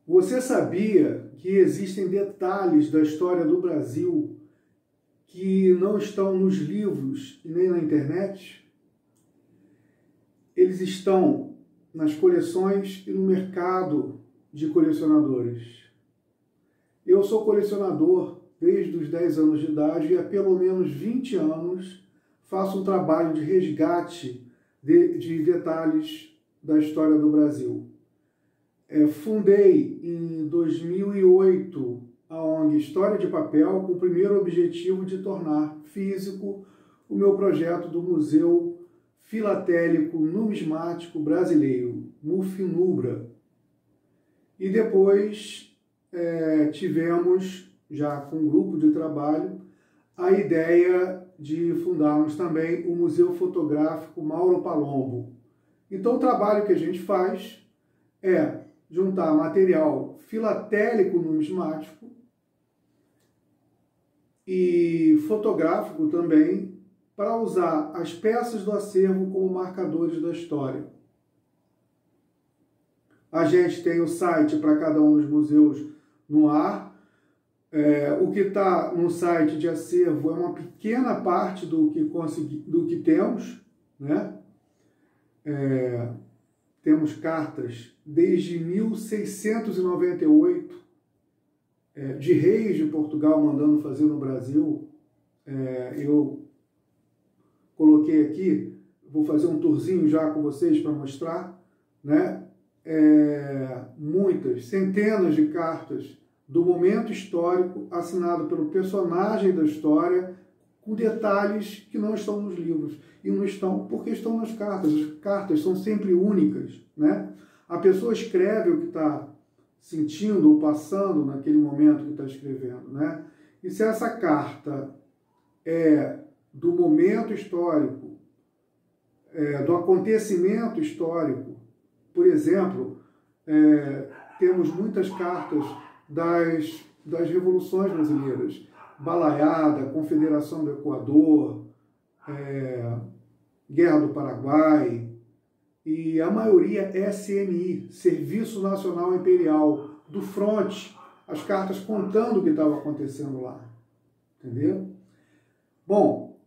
Você sabia que existem detalhes da história do Brasil que não estão nos livros e nem na internet? Eles estão nas coleções e no mercado de colecionadores. Eu sou colecionador desde os 10 anos de idade e há pelo menos 20 anos faço um trabalho de resgate de detalhes da história do Brasil. Fundei em 2008 a ONG História de Papel com o primeiro objetivo de tornar físico o meu projeto do Museu Filatélico Numismático Brasileiro, MUFINUBRA. E depois tivemos, já com um grupo de trabalho, a ideia de fundarmos também o Museu Fotográfico Mauro Palombo. Então o trabalho que a gente faz é juntar material filatélico numismático e fotográfico também para usar as peças do acervo como marcadores da história. A gente tem o site para cada um dos museus no ar. O que está no site de acervo é uma pequena parte do que temos, né? Temos cartas desde 1698 de reis de Portugal mandando fazer no Brasil. Eu coloquei aqui, vou fazer um tourzinho já com vocês para mostrar, né? Muitas, centenas de cartas do momento histórico assinado pelo personagem da história, com detalhes que não estão nos livros. E não estão porque estão nas cartas. As cartas são sempre únicas, né? A pessoa escreve o que está sentindo ou passando naquele momento que está escrevendo, né? E se essa carta é do momento histórico, do acontecimento histórico, por exemplo, temos muitas cartas das revoluções brasileiras, Balaiada, Confederação do Equador, Guerra do Paraguai, e a maioria SNI, Serviço Nacional Imperial, do fronte, as cartas contando o que estava acontecendo lá, entendeu? Bom,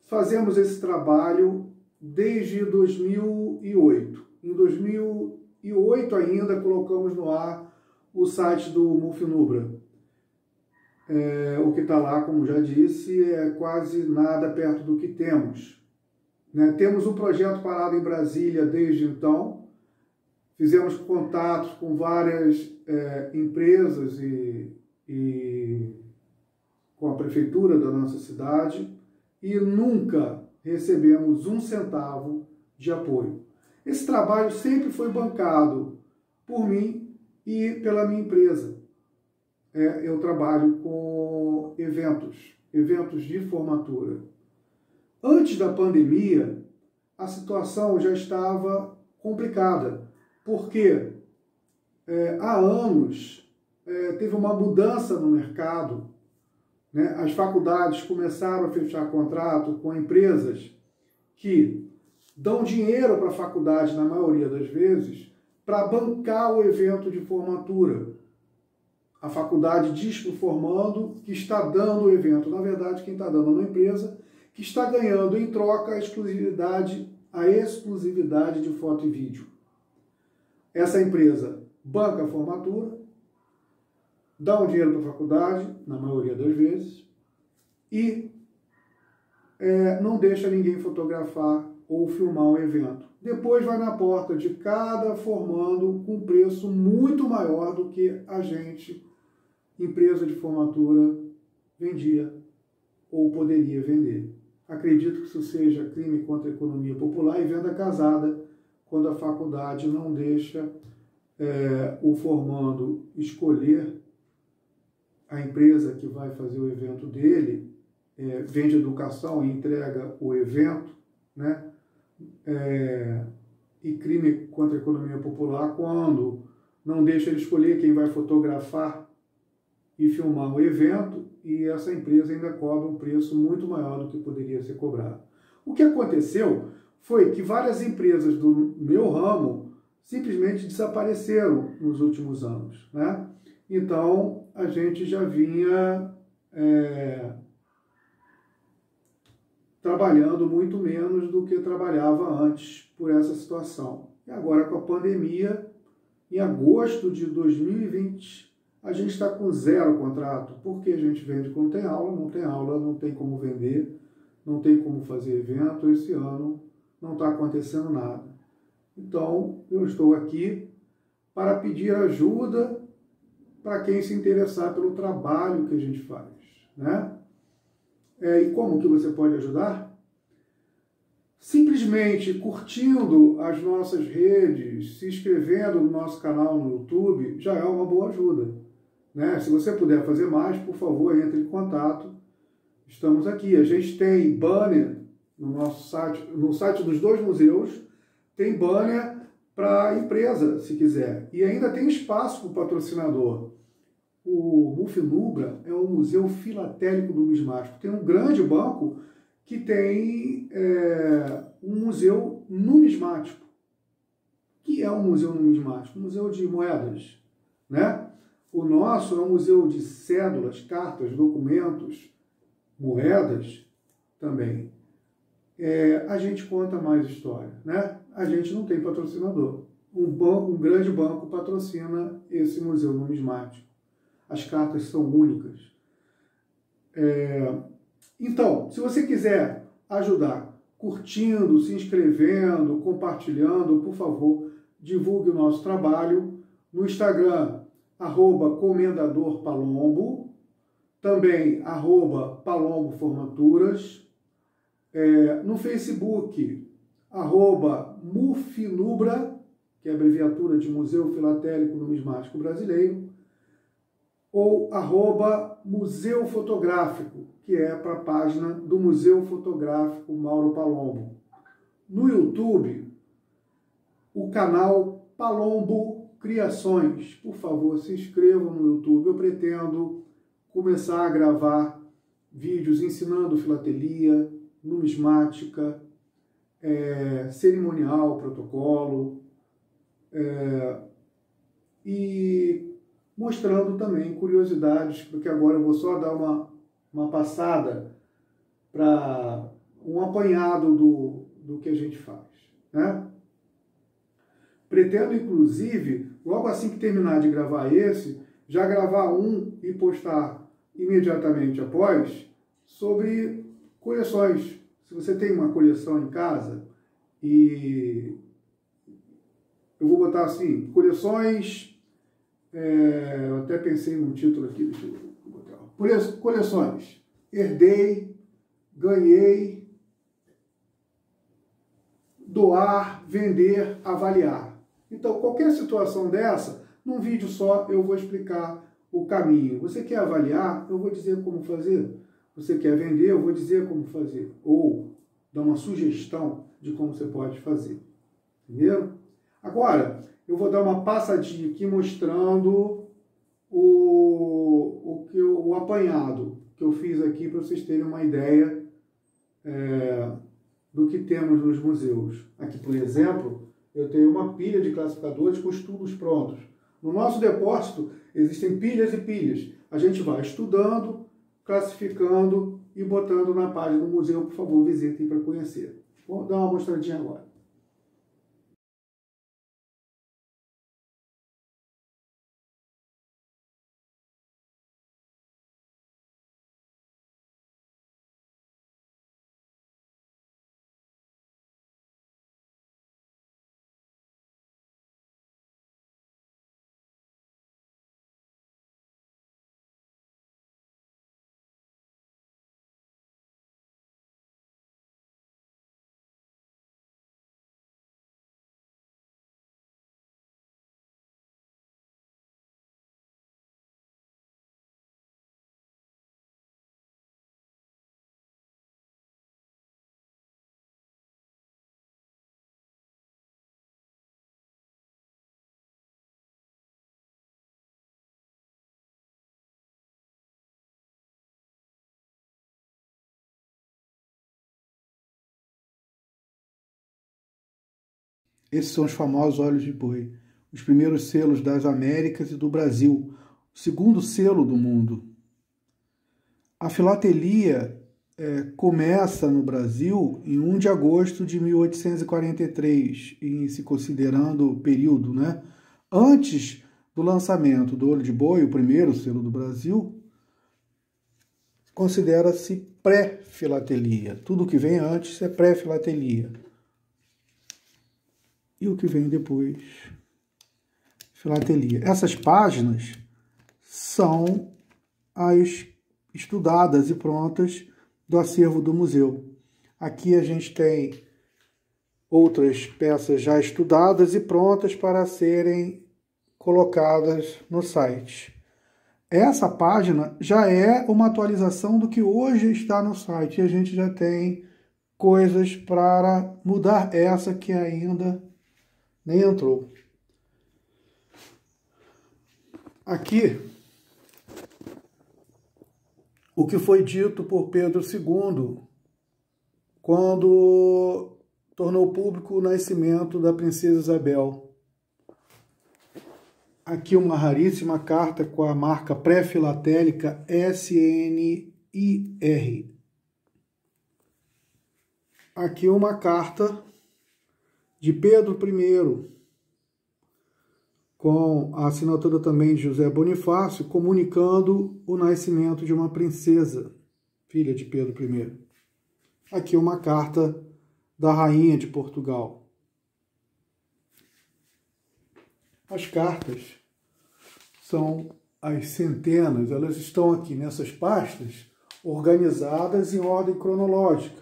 fazemos esse trabalho desde 2008. Em 2008 ainda colocamos no ar o site do MUFINUBRA. O que está lá, como já disse, é quase nada perto do que temos. Né? Temos um projeto parado em Brasília desde então. Fizemos contatos com várias empresas e com a prefeitura da nossa cidade e nunca recebemos um centavo de apoio. Esse trabalho sempre foi bancado por mim e pela minha empresa. Eu trabalho com eventos de formatura. Antes da pandemia, a situação já estava complicada, porque há anos teve uma mudança no mercado, né? As faculdades começaram a fechar contrato com empresas que dão dinheiro para a faculdade, na maioria das vezes, para bancar o evento de formatura. A faculdade diz para o formando que está dando o evento. Na verdade, quem está dando é uma empresa que está ganhando em troca a exclusividade de foto e vídeo. Essa empresa banca a formatura, dá um dinheiro para a faculdade, na maioria das vezes, e não deixa ninguém fotografar ou filmar um evento. Depois vai na porta de cada formando com preço muito maior do que a gente, empresa de formatura, vendia ou poderia vender. Acredito que isso seja crime contra a economia popular e venda casada, quando a faculdade não deixa o formando escolher a empresa que vai fazer o evento dele, vende educação e entrega o evento, né? E crime contra a economia popular quando não deixa ele escolher quem vai fotografar e filmar o evento e essa empresa ainda cobra um preço muito maior do que poderia ser cobrado. O que aconteceu foi que várias empresas do meu ramo simplesmente desapareceram nos últimos anos, né? Então, a gente já vinha trabalhando muito menos do que trabalhava antes por essa situação. E agora, com a pandemia, em agosto de 2020, a gente está com 0 contrato, porque a gente vende quando tem aula, não tem como vender, não tem como fazer evento. Esse ano não está acontecendo nada. Então, eu estou aqui para pedir ajuda para quem se interessar pelo trabalho que a gente faz, né? E como que você pode ajudar? Simplesmente curtindo as nossas redes, se inscrevendo no nosso canal no YouTube, já é uma boa ajuda, né? Se você puder fazer mais, por favor, entre em contato. Estamos aqui. A gente tem banner no nosso site, no site dos 2 museus, tem banner para empresa, se quiser. E ainda tem espaço para o patrocinador. O Mufinubra é um museu filatélico numismático. Tem um grande banco que tem um museu numismático. Que é um museu numismático? Um museu de moedas, né? O nosso é um museu de cédulas, cartas, documentos, moedas também. A gente conta mais história, né? A gente não tem patrocinador. Um grande banco patrocina esse museu numismático. As cartas são únicas. Então, se você quiser ajudar curtindo, se inscrevendo, compartilhando, por favor, divulgue o nosso trabalho no Instagram, @comendadorpalombo, também @palomboformaturas, no Facebook, @mufinubra, que é a abreviatura de Museu Filatélico Numismático Brasileiro, ou @Museu Fotográfico, que é para a página do Museu Fotográfico Mauro Palombo. No YouTube, o canal Palombo Criações. Por favor, se inscrevam no YouTube. Eu pretendo começar a gravar vídeos ensinando filatelia, numismática, cerimonial, protocolo, e mostrando também curiosidades, porque agora eu vou só dar uma passada para um apanhado do que a gente faz, né? Pretendo, inclusive, logo assim que terminar de gravar esse, já gravar um e postar imediatamente após sobre coleções. Se você tem uma coleção em casa, e eu vou botar assim, coleções... eu até pensei num título aqui, deixa eu botar. Coleções. Herdei, ganhei, doar, vender, avaliar. Então, qualquer situação dessa, num vídeo só eu vou explicar o caminho. Você quer avaliar? Eu vou dizer como fazer. Você quer vender? Eu vou dizer como fazer. Ou dar uma sugestão de como você pode fazer. Entendeu? Agora, eu vou dar uma passadinha aqui mostrando o apanhado que eu fiz aqui para vocês terem uma ideia do que temos nos museus. Aqui, por exemplo, eu tenho uma pilha de classificadores com estudos prontos. No nosso depósito existem pilhas e pilhas. A gente vai estudando, classificando e botando na página do museu. Por favor, visitem para conhecer. Vou dar uma mostradinha agora. Esses são os famosos olhos de boi. Os primeiros selos das Américas e do Brasil. O segundo selo do mundo. A filatelia começa no Brasil em 1 de agosto de 1843, e se considerando o período, né? Antes do lançamento do olho de boi, o primeiro selo do Brasil, considera-se pré-filatelia. Tudo que vem antes é pré-filatelia. E o que vem depois, filatelia. Essas páginas são as estudadas e prontas do acervo do museu. Aqui a gente tem outras peças já estudadas e prontas para serem colocadas no site. Essa página já é uma atualização do que hoje está no site, e a gente já tem coisas para mudar essa que ainda nem entrou. Aqui, o que foi dito por Pedro II quando tornou público o nascimento da princesa Isabel. Aqui uma raríssima carta com a marca pré-filatélica SNIR. Aqui uma carta de Pedro I, com a assinatura também de José Bonifácio, comunicando o nascimento de uma princesa, filha de Pedro I. Aqui uma carta da Rainha de Portugal. As cartas são as centenas, elas estão aqui nessas pastas, organizadas em ordem cronológica.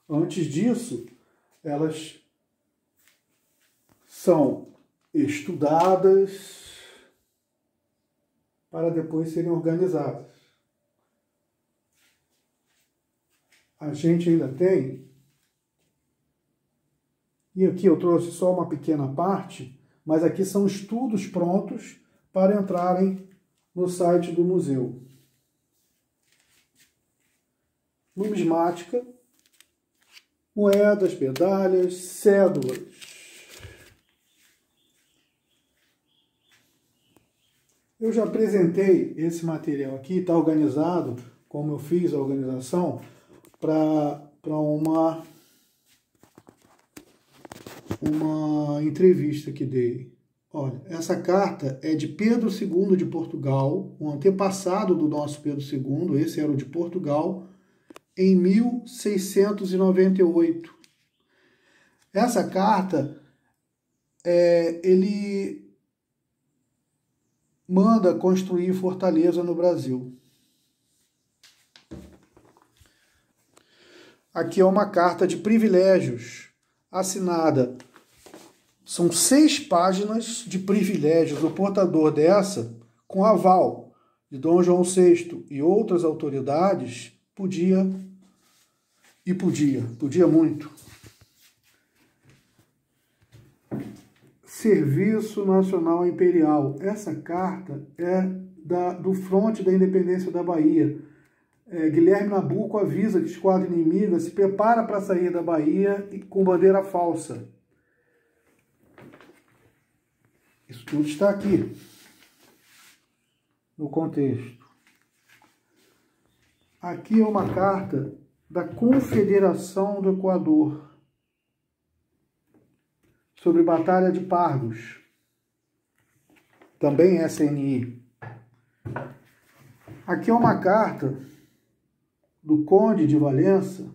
Antes disso, elas são estudadas para depois serem organizadas. A gente ainda tem, e aqui eu trouxe só uma pequena parte, mas aqui são estudos prontos para entrarem no site do museu. Numismática, moedas, medalhas, cédulas. Eu já apresentei esse material aqui, está organizado, como eu fiz a organização, para uma entrevista que dei. Olha, essa carta é de Pedro II de Portugal, o antepassado do nosso Pedro II, esse era o de Portugal, em 1698. Essa carta, ele manda construir fortaleza no Brasil. Aqui é uma carta de privilégios, assinada. São 6 páginas de privilégios. O portador dessa, com aval de Dom João VI e outras autoridades, podia muito. Serviço Nacional Imperial. Essa carta é do Fronte da Independência da Bahia. Guilherme Nabuco avisa que a esquadra inimiga se prepara para sair da Bahia com bandeira falsa. Isso tudo está aqui, no contexto. Aqui é uma carta da Confederação do Equador, sobre Batalha de Pargos, também SNI. Aqui é uma carta do Conde de Valença,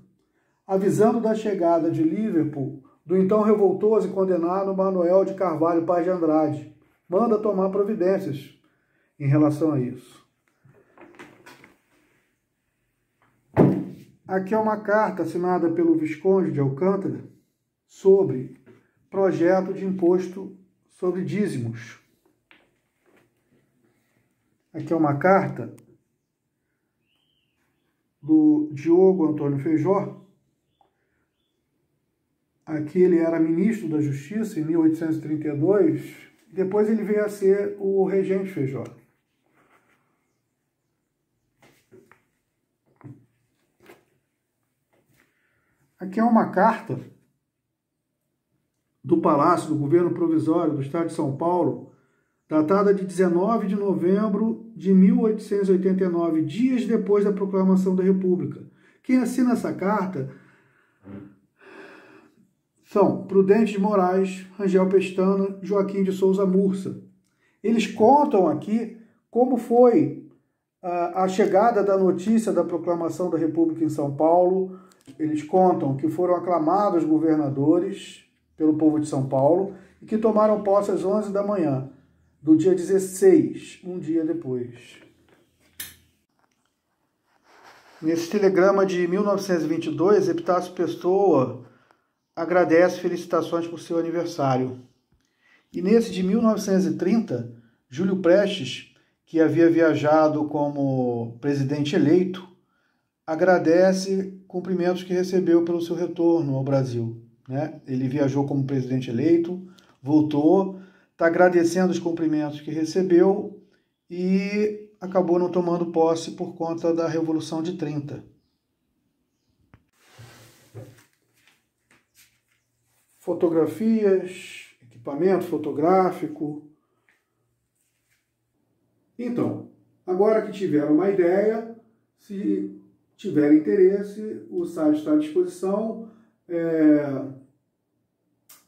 avisando da chegada de Liverpool do então revoltoso e condenado Manuel de Carvalho Paz de Andrade. Manda tomar providências em relação a isso. Aqui é uma carta assinada pelo Visconde de Alcântara sobre projeto de imposto sobre dízimos. Aqui é uma carta do Diogo Antônio Feijó. Aqui ele era ministro da Justiça em 1832, depois ele veio a ser o regente Feijó. Aqui é uma carta do Palácio do Governo Provisório do Estado de São Paulo, datada de 19 de novembro de 1889, dias depois da proclamação da República. Quem assina essa carta são Prudente de Moraes, Rangel Pestana, Joaquim de Souza Mursa. Eles contam aqui como foi a chegada da notícia da proclamação da República em São Paulo. Eles contam que foram aclamados governadores pelo povo de São Paulo e que tomaram posse às 11 da manhã do dia 16, um dia depois. Nesse telegrama de 1922, Epitácio Pessoa agradece felicitações por seu aniversário. E nesse de 1930, Júlio Prestes, que havia viajado como presidente eleito, agradece cumprimentos que recebeu pelo seu retorno ao Brasil, né? Ele viajou como presidente eleito, voltou, está agradecendo os cumprimentos que recebeu e acabou não tomando posse por conta da Revolução de 30. Fotografias, equipamento fotográfico. Então, agora que tiveram uma ideia, se tiver interesse, o site está à disposição.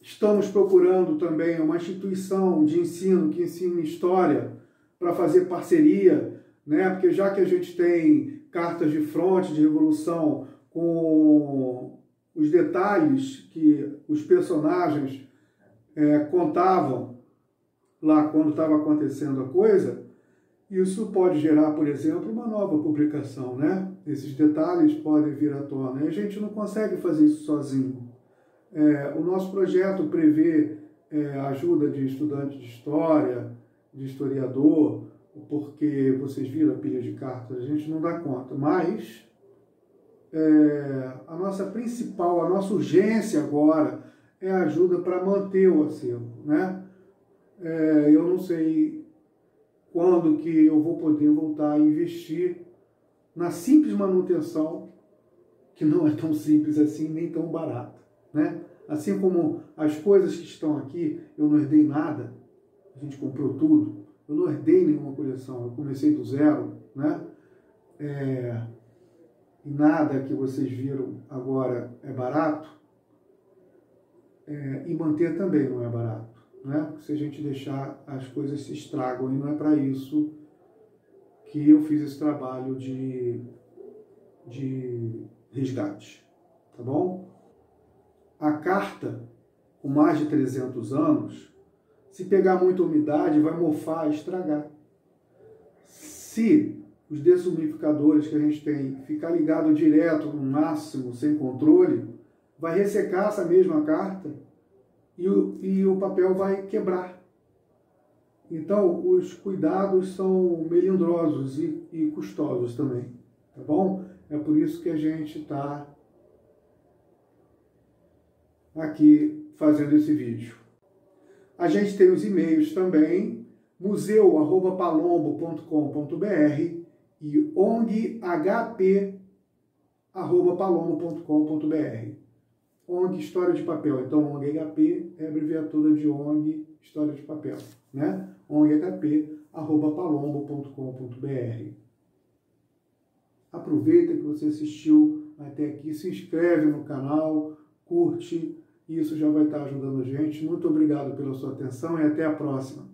Estamos procurando também uma instituição de ensino que ensine história para fazer parceria, né? Porque já que a gente tem cartas de fronte de revolução com os detalhes que os personagens contavam lá quando estava acontecendo a coisa, isso pode gerar, por exemplo, uma nova publicação, né? Esses detalhes podem vir à tona. E a gente não consegue fazer isso sozinho. O nosso projeto prevê a ajuda de estudante de história, de historiador, porque vocês viram a pilha de cartas, a gente não dá conta. Mas a nossa urgência agora é a ajuda para manter o acervo, né? Eu não sei quando que eu vou poder voltar a investir na simples manutenção, que não é tão simples assim, nem tão barata, né? Assim como as coisas que estão aqui, eu não herdei nada, a gente comprou tudo, eu não herdei nenhuma coleção, eu comecei do zero, né? E nada que vocês viram agora é barato, e manter também não é barato, né? Se a gente deixar, as coisas se estragam, e não é para isso que eu fiz esse trabalho de resgate, tá bom? A carta, com mais de 300 anos, se pegar muita umidade, vai mofar, estragar. Se os desumidificadores que a gente tem ficar ligado direto no máximo, sem controle, vai ressecar essa mesma carta e o papel vai quebrar. Então, os cuidados são melindrosos e custosos também, tá bom? É por isso que a gente está aqui fazendo esse vídeo. A gente tem os e-mails também, museu@palombo.com.br e onghp@palombo.com.br. ONG História de Papel. Então, ONG HP é a abreviatura de ONG História de Papel, né? onghp@palombo.com.br. Aproveita que você assistiu até aqui, se inscreve no canal, curte, isso já vai estar ajudando a gente. Muito obrigado pela sua atenção e até a próxima.